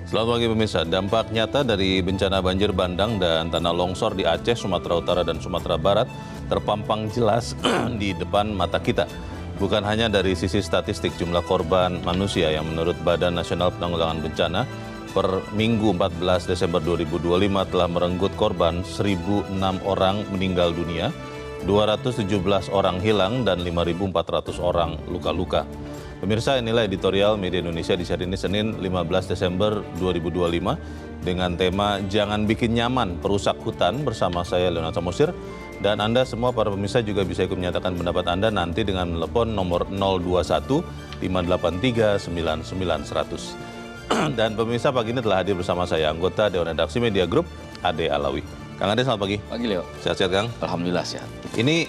Selamat pagi pemirsa. Dampak nyata dari bencana banjir bandang dan tanah longsor di Aceh, Sumatera Utara, dan Sumatera Barat terpampang jelas di depan mata kita. Bukan hanya dari sisi statistik jumlah korban manusia yang menurut Badan Nasional Penanggulangan Bencana per Minggu 14 Desember 2025 telah merenggut korban 1.006 orang meninggal dunia, 217 orang hilang, dan 5.400 orang luka-luka. Pemirsa, inilah editorial Media Indonesia di hari ini Senin 15 Desember 2025 dengan tema Jangan Bikin Nyaman Perusak Hutan bersama saya Leonard Samosir. Dan Anda semua para pemirsa juga bisa ikut menyatakan pendapat Anda nanti dengan telepon nomor 021 583 99 100. Dan pemirsa, pagi ini telah hadir bersama saya anggota Dewan Redaksi Media Group Ade Alawi. Kang Ade, selamat pagi. Pagi Leo. Sehat-sehat Kang? Alhamdulillah sehat. Ini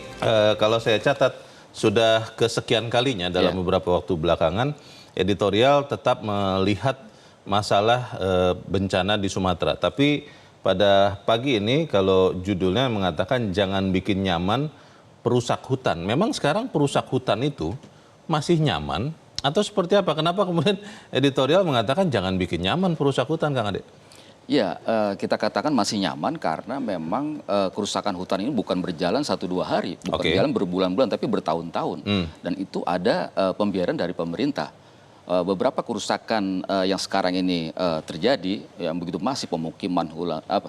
kalau saya catat sudah kesekian kalinya dalam beberapa waktu belakangan editorial tetap melihat masalah bencana di Sumatera. Tapi pada pagi ini kalau judulnya mengatakan jangan bikin nyaman perusak hutan. Memang sekarang perusak hutan itu masih nyaman atau seperti apa? Kenapa kemudian editorial mengatakan jangan bikin nyaman perusak hutan, Kang Ade? Ya, kita katakan masih nyaman karena memang kerusakan hutan ini bukan berjalan 1-2 hari, bukan berjalan berbulan-bulan, tapi bertahun-tahun. Dan itu ada pembiaran dari pemerintah. Beberapa kerusakan yang sekarang ini terjadi, yang begitu masif, pemukiman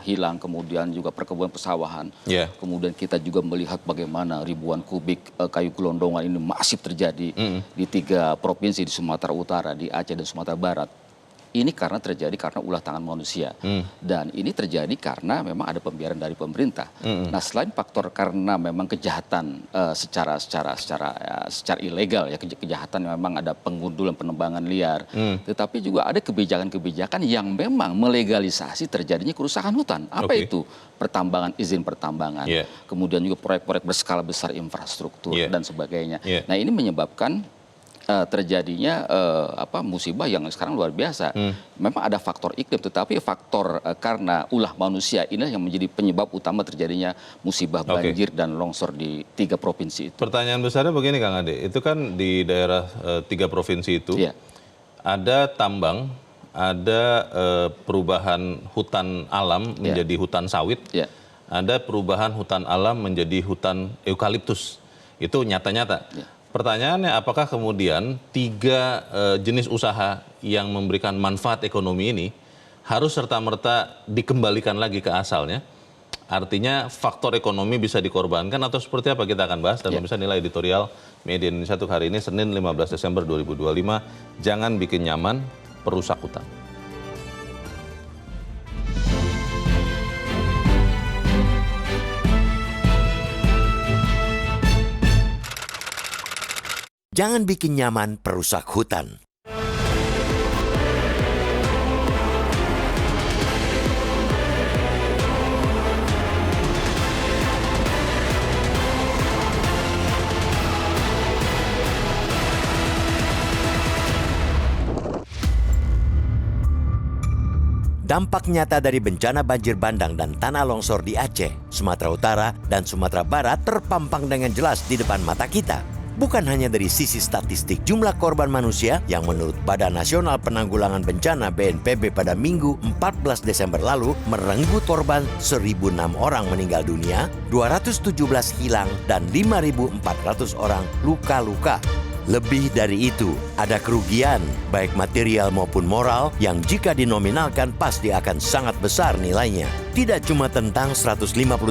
hilang, kemudian juga perkebunan persawahan. Kemudian kita juga melihat bagaimana ribuan kubik kayu gelondongan ini masif terjadi di 3 provinsi di Sumatera Utara, di Aceh dan Sumatera Barat. Ini terjadi karena ulah tangan manusia. Dan ini terjadi karena memang ada pembiaran dari pemerintah. Nah, selain faktor karena memang kejahatan secara ilegal, ya, kejahatan yang memang ada pengundulan penebangan liar, tetapi juga ada kebijakan-kebijakan yang memang melegalisasi terjadinya kerusakan hutan. Apa itu? Pertambangan, izin pertambangan, kemudian juga proyek-proyek berskala besar infrastruktur dan sebagainya. Nah, ini menyebabkan terjadinya musibah yang sekarang luar biasa. Memang ada faktor iklim, tetapi faktor karena ulah manusia inilah yang menjadi penyebab utama terjadinya musibah banjir dan longsor di 3 provinsi itu. Pertanyaan besarnya begini Kang Ade, itu kan di daerah 3 provinsi itu ada tambang, ada perubahan hutan alam menjadi hutan sawit, ada perubahan hutan alam menjadi hutan eukaliptus. Itu nyata-nyata. Pertanyaannya, apakah kemudian 3 jenis usaha yang memberikan manfaat ekonomi ini harus serta-merta dikembalikan lagi ke asalnya? Artinya faktor ekonomi bisa dikorbankan atau seperti apa, kita akan bahas. Dan bisa nilai editorial Media Indonesia untuk hari ini Senin 15 Desember 2025. Jangan bikin nyaman perusak hutan. Jangan bikin nyaman perusak hutan. Dampak nyata dari bencana banjir bandang dan tanah longsor di Aceh, Sumatera Utara, dan Sumatera Barat terpampang dengan jelas di depan mata kita. Bukan hanya dari sisi statistik jumlah korban manusia yang menurut Badan Nasional Penanggulangan Bencana BNPB pada Minggu 14 Desember lalu merenggut korban 1.006 orang meninggal dunia, 217 hilang, dan 5.400 orang luka-luka. Lebih dari itu, ada kerugian baik material maupun moral yang jika dinominalkan pasti akan sangat besar nilainya. Tidak cuma tentang 158.000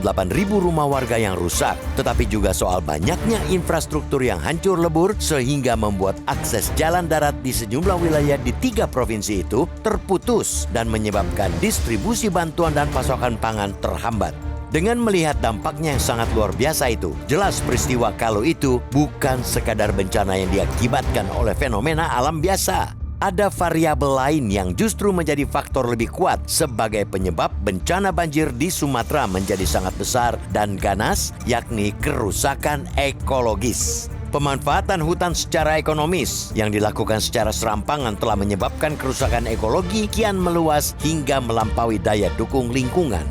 rumah warga yang rusak, tetapi juga soal banyaknya infrastruktur yang hancur lebur sehingga membuat akses jalan darat di sejumlah wilayah di 3 provinsi itu terputus dan menyebabkan distribusi bantuan dan pasokan pangan terhambat. Dengan melihat dampaknya yang sangat luar biasa itu, jelas peristiwa kalau itu bukan sekadar bencana yang diakibatkan oleh fenomena alam biasa. Ada variabel lain yang justru menjadi faktor lebih kuat sebagai penyebab bencana banjir di Sumatera menjadi sangat besar dan ganas, yakni kerusakan ekologis. Pemanfaatan hutan secara ekonomis yang dilakukan secara serampangan telah menyebabkan kerusakan ekologi kian meluas hingga melampaui daya dukung lingkungan.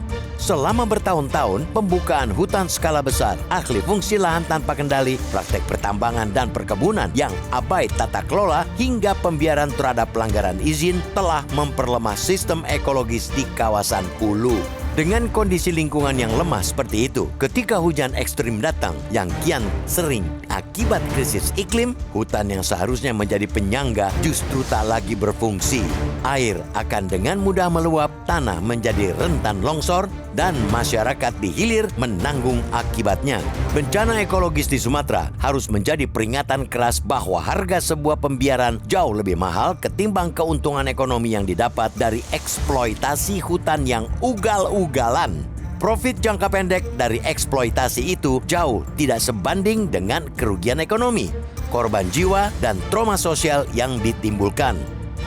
Selama bertahun-tahun, pembukaan hutan skala besar, ahli fungsi lahan tanpa kendali, praktek pertambangan dan perkebunan yang abai tata kelola, hingga pembiaran terhadap pelanggaran izin telah memperlemah sistem ekologis di kawasan hulu. Dengan kondisi lingkungan yang lemah seperti itu, ketika hujan ekstrim datang yang kian sering akibat krisis iklim, hutan yang seharusnya menjadi penyangga justru tak lagi berfungsi. Air akan dengan mudah meluap, tanah menjadi rentan longsor, dan masyarakat di hilir menanggung akibatnya. Bencana ekologis di Sumatera harus menjadi peringatan keras bahwa harga sebuah pembiaran jauh lebih mahal ketimbang keuntungan ekonomi yang didapat dari eksploitasi hutan yang ugal-ugalan. Profit jangka pendek dari eksploitasi itu jauh tidak sebanding dengan kerugian ekonomi, korban jiwa, dan trauma sosial yang ditimbulkan.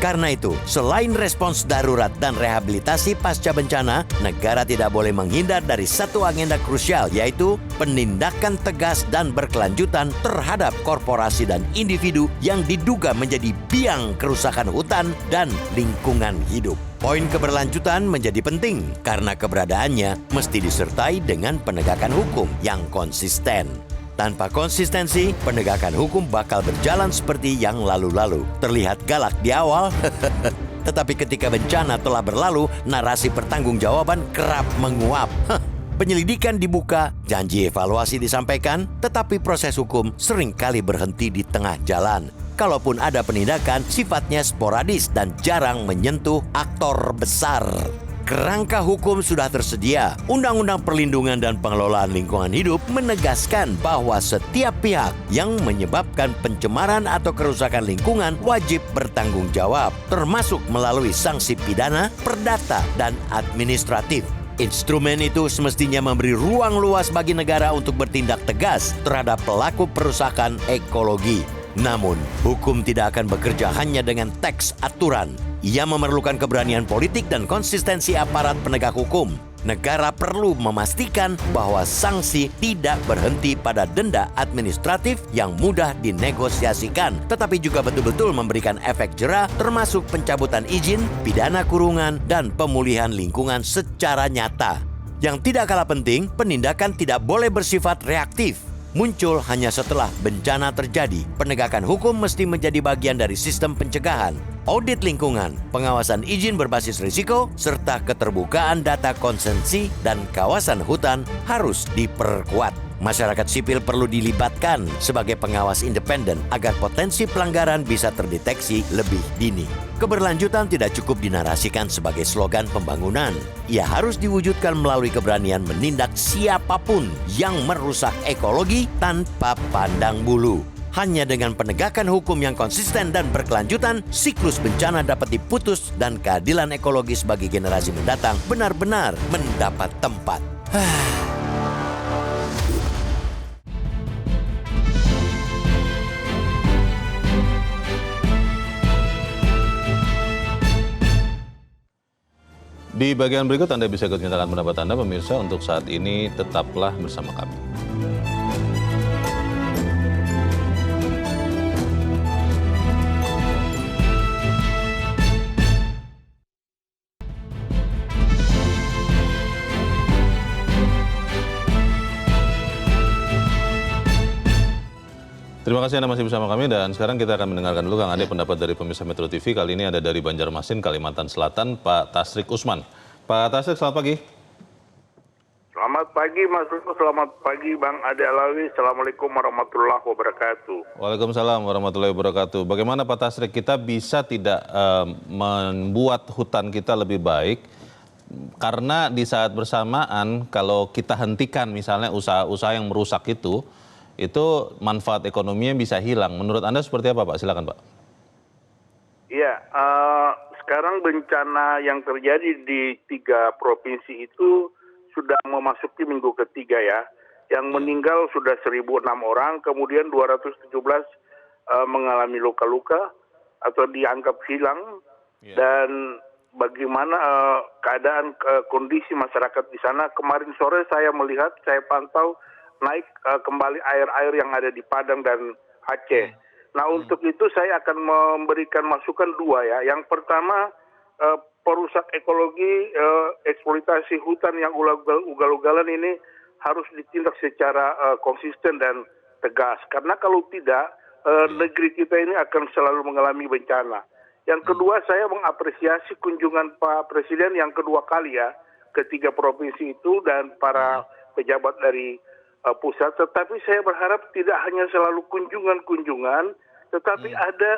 Karena itu, selain respons darurat dan rehabilitasi pasca bencana, negara tidak boleh menghindar dari satu agenda krusial, yaitu penindakan tegas dan berkelanjutan terhadap korporasi dan individu yang diduga menjadi biang kerusakan hutan dan lingkungan hidup. Poin keberlanjutan menjadi penting karena keberadaannya mesti disertai dengan penegakan hukum yang konsisten. Tanpa konsistensi, penegakan hukum bakal berjalan seperti yang lalu-lalu. Terlihat galak di awal, tetapi ketika bencana telah berlalu, narasi pertanggungjawaban kerap menguap. Penyelidikan dibuka, janji evaluasi disampaikan, tetapi proses hukum seringkali berhenti di tengah jalan. Kalaupun ada penindakan, sifatnya sporadis dan jarang menyentuh aktor besar. Kerangka hukum sudah tersedia. Undang-Undang Perlindungan dan Pengelolaan Lingkungan Hidup menegaskan bahwa setiap pihak yang menyebabkan pencemaran atau kerusakan lingkungan wajib bertanggung jawab, termasuk melalui sanksi pidana, perdata, dan administratif. Instrumen itu semestinya memberi ruang luas bagi negara untuk bertindak tegas terhadap pelaku perusakan ekologi. Namun, hukum tidak akan bekerja hanya dengan teks aturan. Ia memerlukan keberanian politik dan konsistensi aparat penegak hukum. Negara perlu memastikan bahwa sanksi tidak berhenti pada denda administratif yang mudah dinegosiasikan, tetapi juga betul-betul memberikan efek jera termasuk pencabutan izin, pidana kurungan, dan pemulihan lingkungan secara nyata. Yang tidak kalah penting, penindakan tidak boleh bersifat reaktif. Muncul hanya setelah bencana terjadi. Penegakan hukum mesti menjadi bagian dari sistem pencegahan. Audit lingkungan, pengawasan izin berbasis risiko, serta keterbukaan data konsensi dan kawasan hutan harus diperkuat. Masyarakat sipil perlu dilibatkan sebagai pengawas independen agar potensi pelanggaran bisa terdeteksi lebih dini. Keberlanjutan tidak cukup dinarasikan sebagai slogan pembangunan. Ia harus diwujudkan melalui keberanian menindak siapapun yang merusak ekologi tanpa pandang bulu. Hanya dengan penegakan hukum yang konsisten dan berkelanjutan, siklus bencana dapat diputus dan keadilan ekologis bagi generasi mendatang benar-benar mendapat tempat. Di bagian berikut Anda bisa ikut menyatakan pendapat Anda, pemirsa. Untuk saat ini tetaplah bersama kami. Terima kasih Anda masih bersama kami, dan sekarang kita akan mendengarkan dulu Kang Ade pendapat dari pemirsa Metro TV. Kali ini ada dari Banjarmasin, Kalimantan Selatan, Pak Tasrik Usman. Pak Tasrik, selamat pagi. Selamat pagi Mas Rufus, selamat pagi Bang Ade Alawi. Assalamualaikum warahmatullahi wabarakatuh. Waalaikumsalam warahmatullahi wabarakatuh. Bagaimana Pak Tasrik, kita bisa tidak membuat hutan kita lebih baik? Karena di saat bersamaan kalau kita hentikan misalnya usaha-usaha yang merusak itu manfaat ekonominya bisa hilang. Menurut Anda seperti apa Pak? Silakan Pak. Iya, sekarang bencana yang terjadi di 3 provinsi itu sudah memasuki minggu ketiga ya. Yang meninggal sudah 1.006 orang, kemudian 217 mengalami luka-luka atau dianggap hilang. Dan bagaimana keadaan kondisi masyarakat di sana. Kemarin sore saya melihat, saya pantau naik kembali air-air yang ada di Padang dan Aceh. Nah, untuk itu saya akan memberikan masukan 2 ya. Yang pertama, perusak ekologi, eksploitasi hutan yang ugal-ugalan ini harus ditindak secara konsisten dan tegas. Karena kalau tidak, negeri kita ini akan selalu mengalami bencana. Yang kedua, saya mengapresiasi kunjungan Pak Presiden yang kedua kali ya ke 3 provinsi itu dan para pejabat dari pusat. Tetapi saya berharap tidak hanya selalu kunjungan-kunjungan, tetapi ada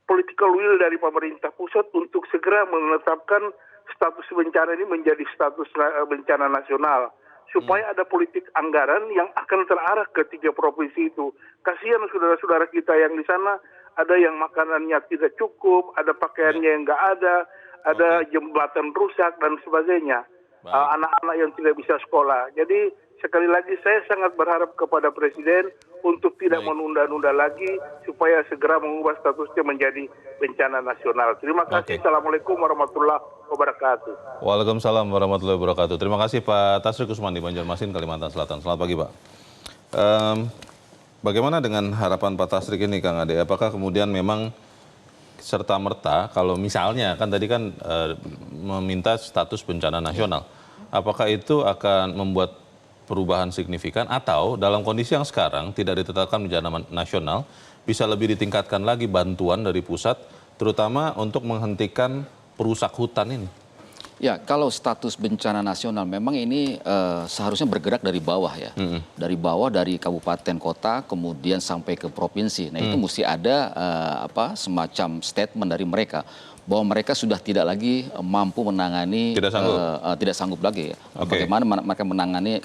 political will dari pemerintah pusat untuk segera menetapkan status bencana ini menjadi status bencana nasional. Supaya ada politik anggaran yang akan terarah ke 3 provinsi itu. Kasihan saudara-saudara kita yang di sana, ada yang makanannya tidak cukup, ada pakaiannya yang nggak ada jembatan rusak dan sebagainya. Anak-anak yang tidak bisa sekolah. Jadi sekali lagi saya sangat berharap kepada Presiden untuk tidak menunda-nunda lagi supaya segera mengubah statusnya menjadi bencana nasional. Terima kasih. Assalamualaikum warahmatullahi wabarakatuh. Waalaikumsalam warahmatullahi wabarakatuh. Terima kasih Pak Tasrik Usman di Banjarmasin, Kalimantan Selatan. Selamat pagi Pak. Bagaimana dengan harapan Pak Tasrik ini Kang Ade? Apakah kemudian memang serta-merta kalau misalnya kan tadi kan meminta status bencana nasional, apakah itu akan membuat perubahan signifikan atau dalam kondisi yang sekarang tidak ditetapkan bencana nasional bisa lebih ditingkatkan lagi bantuan dari pusat terutama untuk menghentikan perusak hutan ini? Ya, kalau status bencana nasional memang ini seharusnya bergerak dari bawah ya. Dari bawah, dari kabupaten kota, kemudian sampai ke provinsi. Nah itu mesti ada semacam statement dari mereka bahwa mereka sudah tidak lagi mampu menangani, tidak sanggup lagi ya. Bagaimana mereka menangani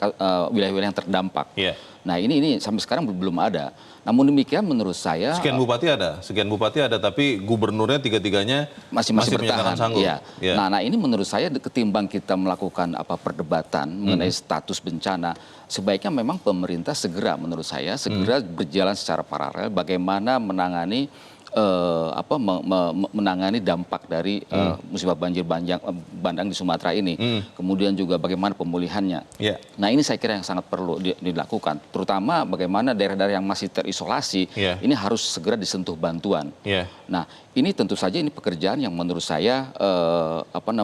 wilayah-wilayah yang terdampak. Nah ini sampai sekarang belum ada. Namun demikian menurut saya sekian bupati ada, tapi gubernurnya tiga-tiganya masih bertahan. Sanggup. Ya. Nah ini menurut saya ketimbang kita melakukan perdebatan mengenai status bencana, sebaiknya memang pemerintah segera menurut saya segera berjalan secara paralel bagaimana menangani menangani dampak dari musibah banjir bandang di Sumatera ini. Kemudian juga bagaimana pemulihannya. Nah ini saya kira yang sangat perlu dilakukan. Terutama bagaimana daerah-daerah yang masih terisolasi ini harus segera disentuh bantuan. Nah ini tentu saja ini pekerjaan yang menurut saya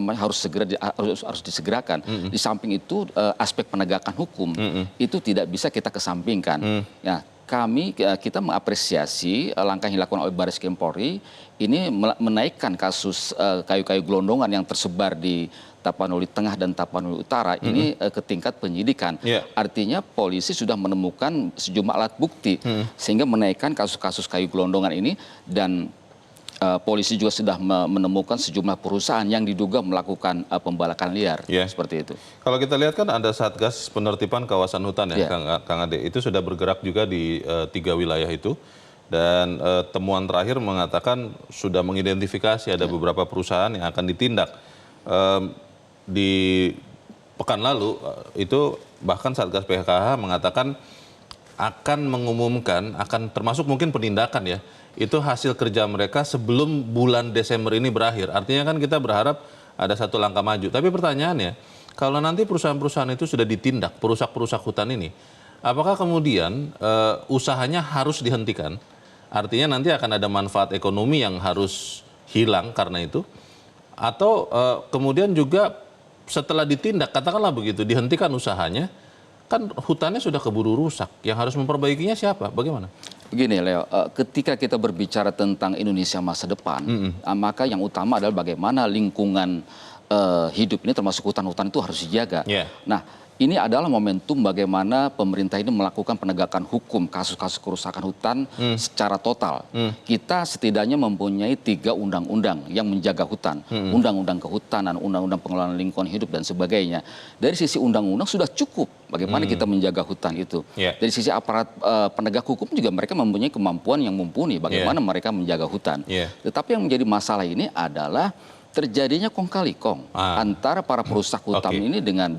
harus disegerakan. Di samping itu aspek penegakan hukum itu tidak bisa kita kesampingkan. Kita mengapresiasi langkah yang dilakukan oleh Baris Krim Polri ini menaikkan kasus kayu-kayu gelondongan yang tersebar di Tapanuli Tengah dan Tapanuli Utara ini ke tingkat penyidikan. Artinya polisi sudah menemukan sejumlah alat bukti sehingga menaikkan kasus-kasus kayu gelondongan ini dan polisi juga sudah menemukan sejumlah perusahaan yang diduga melakukan pembalakan liar seperti itu. Kalau kita lihat kan ada Satgas Penertiban Kawasan Hutan ya, Kang Ade. Itu sudah bergerak juga di 3 wilayah itu. Dan temuan terakhir mengatakan sudah mengidentifikasi ada beberapa perusahaan yang akan ditindak. Di pekan lalu itu bahkan Satgas PKH mengatakan akan mengumumkan, akan termasuk mungkin penindakan ya, itu hasil kerja mereka sebelum bulan Desember ini berakhir. Artinya kan kita berharap ada satu langkah maju. Tapi pertanyaannya, kalau nanti perusahaan-perusahaan itu sudah ditindak, perusak-perusak hutan ini, apakah kemudian usahanya harus dihentikan? Artinya nanti akan ada manfaat ekonomi yang harus hilang karena itu? Atau kemudian juga setelah ditindak, katakanlah begitu, dihentikan usahanya, kan hutannya sudah keburu rusak. Yang harus memperbaikinya siapa? Bagaimana? Begini Leo, ketika kita berbicara tentang Indonesia masa depan, maka yang utama adalah bagaimana lingkungan hidup ini termasuk hutan-hutan itu harus dijaga. Nah, ini adalah momentum bagaimana pemerintah ini melakukan penegakan hukum kasus-kasus kerusakan hutan secara total. Kita setidaknya mempunyai 3 undang-undang yang menjaga hutan. Undang-undang kehutanan, undang-undang pengelolaan lingkungan hidup dan sebagainya. Dari sisi undang-undang sudah cukup bagaimana kita menjaga hutan itu. Dari sisi aparat penegak hukum juga mereka mempunyai kemampuan yang mumpuni bagaimana mereka menjaga hutan. Tetapi yang menjadi masalah ini adalah terjadinya kong kali kong antara para perusak hutan ini dengan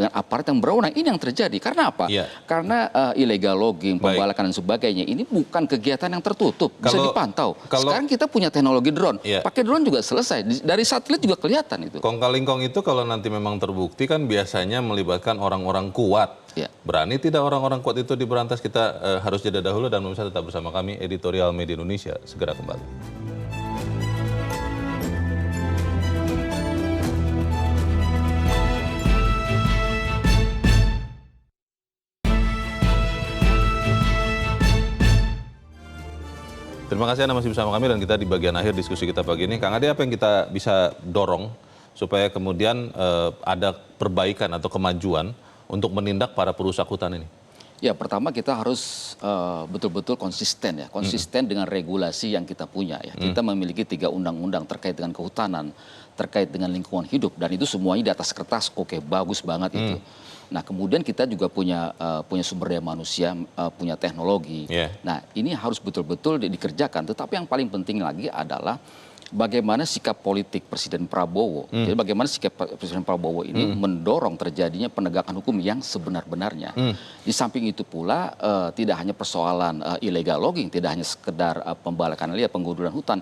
aparat yang berwenang. Ini yang terjadi. Karena apa? Karena illegal logging, pembalakan dan sebagainya ini bukan kegiatan yang tertutup, bisa dipantau. Sekarang kita punya teknologi drone. Pakai drone juga selesai. Dari satelit juga kelihatan itu. Kong kali kong itu kalau nanti memang terbukti kan biasanya melibatkan orang-orang kuat. Berani tidak orang-orang kuat itu diberantas? Kita harus jeda dahulu dan pemirsa tetap bersama kami, Editorial Media Indonesia segera kembali. Terima kasih Anda masih bersama kami dan kita di bagian akhir diskusi kita pagi ini. Kang Ade, apa yang kita bisa dorong supaya kemudian ada perbaikan atau kemajuan untuk menindak para perusak hutan ini? Ya, pertama kita harus betul-betul konsisten ya, konsisten dengan regulasi yang kita punya ya. Kita memiliki 3 undang-undang terkait dengan kehutanan, terkait dengan lingkungan hidup, dan itu semuanya di atas kertas, oke, bagus banget itu. Nah, kemudian kita juga punya sumber daya manusia, punya teknologi. Nah, ini harus betul-betul dikerjakan. Tetapi yang paling penting lagi adalah bagaimana sikap politik Presiden Prabowo. Jadi bagaimana sikap Presiden Prabowo ini mendorong terjadinya penegakan hukum yang sebenar-benarnya. Di samping itu pula tidak hanya persoalan illegal logging, tidak hanya sekedar pembalakan liar, penggundulan hutan.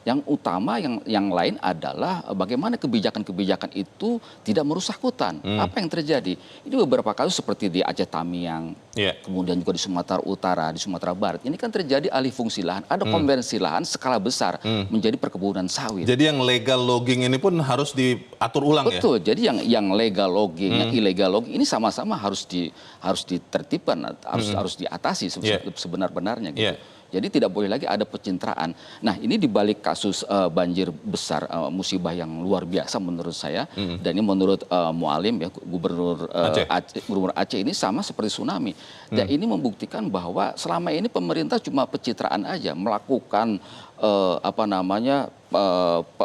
Yang utama yang lain adalah bagaimana kebijakan-kebijakan itu tidak merusak hutan. Apa yang terjadi? Ini beberapa kasus seperti di Aceh Tamiang, kemudian juga di Sumatera Utara, di Sumatera Barat. Ini kan terjadi alih fungsi lahan, ada konversi lahan skala besar menjadi perkebunan sawit. Jadi yang legal logging ini pun harus diatur ulang ya? Betul, jadi yang legal logging, yang illegal logging ini sama-sama harus ditertibkan, harus diatasi sebenar-benarnya gitu. Jadi tidak boleh lagi ada pencitraan. Nah, ini dibalik kasus banjir besar, musibah yang luar biasa menurut saya. Dan ini menurut Mualim ya, Gubernur Aceh ini sama seperti tsunami. Dan ini membuktikan bahwa selama ini pemerintah cuma pencitraan aja, melakukan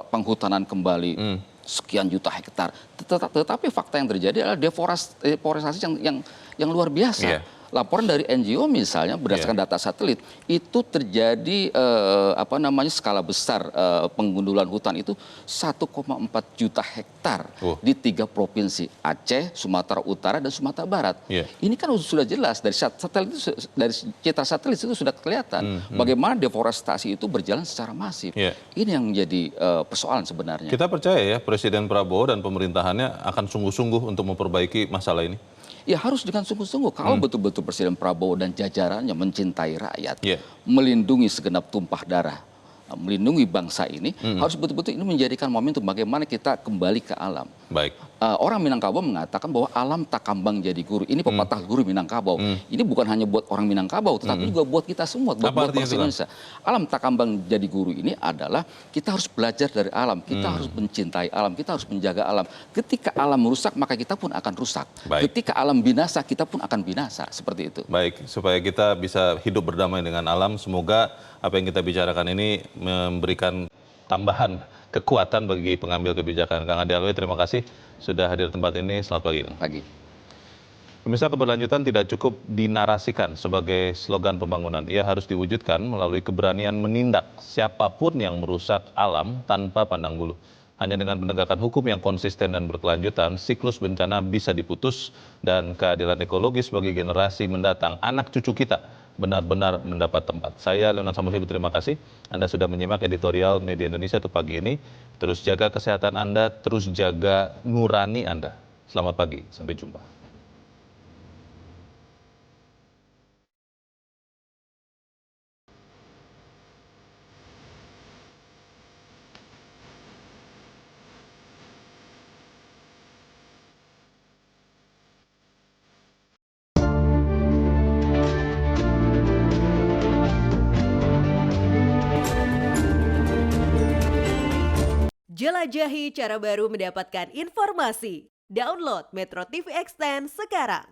penghutanan kembali sekian juta hektar. Tetapi fakta yang terjadi adalah deforestasi yang luar biasa. Laporan dari NGO misalnya berdasarkan data satelit itu terjadi skala besar penggundulan hutan itu 1,4 juta hektar di 3 provinsi Aceh, Sumatera Utara dan Sumatera Barat. Ini kan sudah jelas dari satelit dari citra satelit itu sudah kelihatan bagaimana deforestasi itu berjalan secara masif. Ini yang menjadi persoalan sebenarnya. Kita percaya ya Presiden Prabowo dan pemerintahannya akan sungguh-sungguh untuk memperbaiki masalah ini. Ya harus dengan sungguh-sungguh. Kalau betul-betul Presiden Prabowo dan jajarannya mencintai rakyat, melindungi segenap tumpah darah, melindungi bangsa ini, harus betul-betul ini menjadikan momentum bagaimana kita kembali ke alam. Baik. Orang Minangkabau mengatakan bahwa alam tak kambang jadi guru. Ini pepatah guru Minangkabau. Ini bukan hanya buat orang Minangkabau, tetapi juga buat kita semua, buat bangsa Indonesia. Alam tak kambang jadi guru ini adalah kita harus belajar dari alam, kita harus mencintai alam, kita harus menjaga alam. Ketika alam merusak, maka kita pun akan rusak. Ketika alam binasa, kita pun akan binasa. Seperti itu. Baik, supaya kita bisa hidup berdamai dengan alam, semoga apa yang kita bicarakan ini memberikan tambahan kekuatan bagi pengambil kebijakan. Kang Ade Alwi, terima kasih sudah hadir di tempat ini. Selamat pagi. Pagi. Pemirsa, keberlanjutan tidak cukup dinarasikan sebagai slogan pembangunan. Ia harus diwujudkan melalui keberanian menindak siapapun yang merusak alam tanpa pandang bulu. Hanya dengan penegakan hukum yang konsisten dan berkelanjutan, siklus bencana bisa diputus dan keadilan ekologis bagi generasi mendatang, anak cucu kita, benar-benar mendapat tempat. Saya Leonard Samosir, terima kasih. Anda sudah menyimak editorial Media Indonesia untuk pagi ini. Terus jaga kesehatan Anda, terus jaga nurani Anda. Selamat pagi, sampai jumpa. Jelajahi cara baru mendapatkan informasi. Download Metro TV Extend sekarang.